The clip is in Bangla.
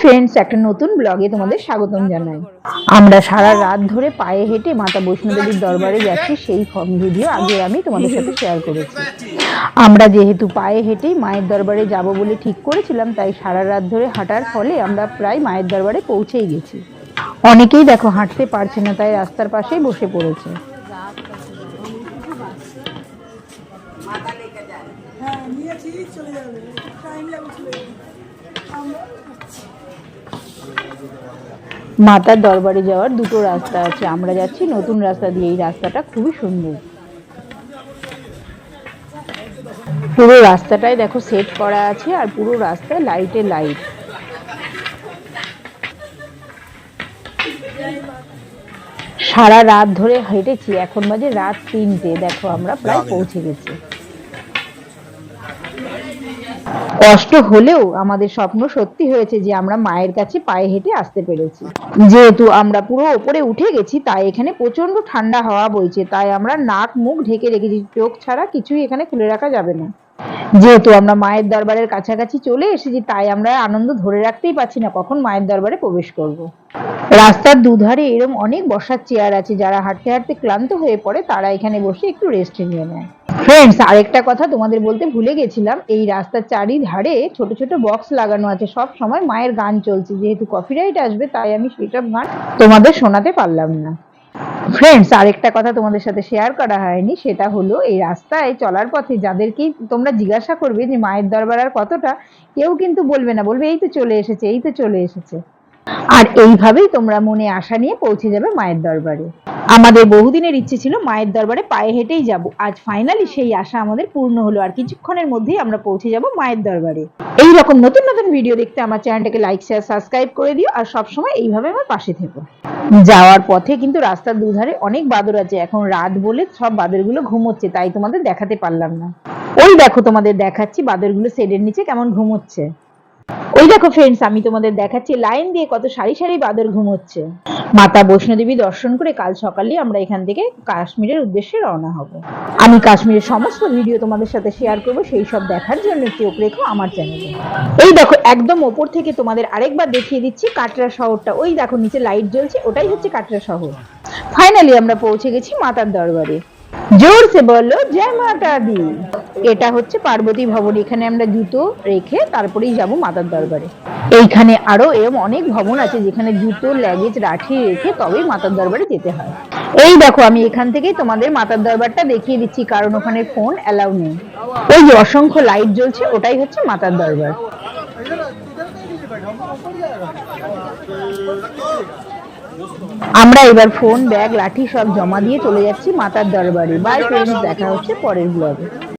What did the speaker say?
ফ্রেন্ডস, একটা নতুন ব্লগে তোমাদের স্বাগতম জানাই। আমরা সারা রাত ধরে পায়ে হেঁটে মাতা বৈষ্ণোদেবীর দরবারে যাচ্ছি, সেই ভিডিও আগে আমি তোমাদের সাথে শেয়ার করেছি। আমরা যেহেতু পায়ে হেঁটেই মায়ের দরবারে যাব বলে ঠিক করেছিলাম, তাই সারা রাত ধরে হাঁটার ফলে আমরা প্রায় মায়ের দরবারে পৌঁছেই গেছি। অনেকেই দেখো হাঁটতে পারছে না, তাই রাস্তার পাশেই বসে পড়েছে। মাতার দরবারে যাওয়ার দুটো রাস্তা আছে, আমরা যাচ্ছি নতুন রাস্তা দিয়ে। এই রাস্তাটা খুবই সুন্দর, পুরো রাস্তাটায় দেখো সেট করা আছে, আর পুরো রাস্তায় লাইটে লাইট। সারা রাত ধরে হেঁটেছি, এখন বাজে রাত 3টে। দেখো আমরা প্রায় পৌঁছে গেছি। কষ্ট হলেও আমাদের স্বপ্ন সত্যি হয়েছে যে আমরা মায়ের কাছে পায়ে হেঁটে আসতে পেরেছি। যেহেতু আমরা পুরো ওপরে উঠে গেছি, তাই এখানে প্রচন্ড ঠান্ডা হাওয়া বইছে, তাই আমরা নাক মুখ ঢেকে রেখেছি, চোখ ছাড়া কিছুই এখানে খুলে রাখা যাবে না। যেহেতু আমরা মায়ের দরবারের কাছাকাছি চলে এসেছি, তাই আমরা আনন্দ ধরে রাখতেই পারছি না কখন মায়ের দরবারে প্রবেশ করব। রাস্তার দুধারে এরকম অনেক বসার চেয়ার আছে, যারা হাঁটতে হাঁটতে ক্লান্ত হয়ে পড়ে তারা এখানে বসে একটু রেস্ট নিয়ে নেয়। ফ্রেন্ডস, আরেকটা কথা তোমাদের বলতে ভুলে গেছিলাম, এই রাস্তার চারিধারে ছোট ছোট বক্স লাগানো আছে, সব সময় মায়ের গান চলছে। যেহেতু কপিরাইট আসবে, তাই আমি সেসব গান তোমাদের শোনাতে পারলাম না। ফ্রেন্ডস, আরেকটা কথা তোমাদের সাথে শেয়ার করা হয়নি, সেটা হলো এই রাস্তায় চলার পথে যাদেরকে তোমরা জিজ্ঞাসা করবে যে মায়ের দরবার আর কতটা, কেউ কিন্তু বলবে না, বলবে এই তো চলে এসেছে, এই তো চলে এসেছে। আর এইভাবেই তোমরা মনে আশা নিয়ে পৌঁছে যাবে মায়ের দরবারে। আমাদের বহুদিনের ইচ্ছে ছিল মায়ের দরবারে পায়ে হেঁটেই যাব, আজ ফাইনালি সেই আশা আমাদের পূর্ণ হলো। আর কিছুক্ষণের মধ্যেই আমরা পৌঁছে যাব মায়ের দরবারে। এই রকম নতুন নতুন ভিডিও দেখতে আমার চ্যানেলটাকে লাইক শেয়ার সাবস্ক্রাইব করে দিও, আর সবসময় এইভাবে আমার পাশে থেকো। যাওয়ার পথে কিন্তু রাস্তার দুধারে অনেক বাদর আছে, এখন রাত বলে সব বাদরগুলো ঘুমোচ্ছে, তাই তোমাদের দেখাতে পারলাম না। ওই দেখো তোমাদের দেখাচ্ছি বাদরগুলো শেডের নিচে কেমন ঘুমোচ্ছে। ওই দেখো ফ্রেন্ডস, আমি তোমাদের দেখাচ্ছি লাইন দিয়ে কত সারি সারি বাদর ঘুমোচ্ছে। মাতা বৈষ্ণোদেবী দর্শন করে কাল সকালে আমরা এখান থেকে কাশ্মীরের উদ্দেশ্যে রওনা হব। আমি কাশ্মীরের সমস্ত ভিডিও তোমাদের সাথে শেয়ার করব, সেই সব দেখার জন্য চোখ রেখো আমার চ্যানেলে। এই দেখো একদম ওপর থেকে তোমাদের আরেকবার দেখিয়ে দিচ্ছি কাটরা শহরটা। ওই দেখো নিচে লাইট জ্বলছে, ওটাই হচ্ছে কাটরা শহর। ফাইনালি আমরা পৌঁছে গেছি মাতার দরবারে। জোর সে বলো জয় মাতা দি। এটা হচ্ছে পার্বতী ভবন, এখানে আমরা জুতো রেখে তারপরেই যাব মাতার দরবারে। এইখানে আরো এরকম অনেক ভবন আছে, যেখানে জুতো লাগেজ রাখি রেখে তবেই মাতার দরবারে যেতে হয়। এই দেখো আমি এখান থেকেই তোমাদের মাতার দরবারটা দেখিয়ে দিচ্ছি, কারণ ওখানে ফোন অ্যালাউ নেই। ওই যে অসংখ্য লাইট জ্বলছে, ওটাই হচ্ছে মাতার দরবার। আমরা এবার ফোন ব্যাগ লাঠি সব জমা দিয়ে চলে যাচ্ছি মাতার দরবারে। বাই ফ্রেন্ডস, দেখা হচ্ছে পরের ব্লগে।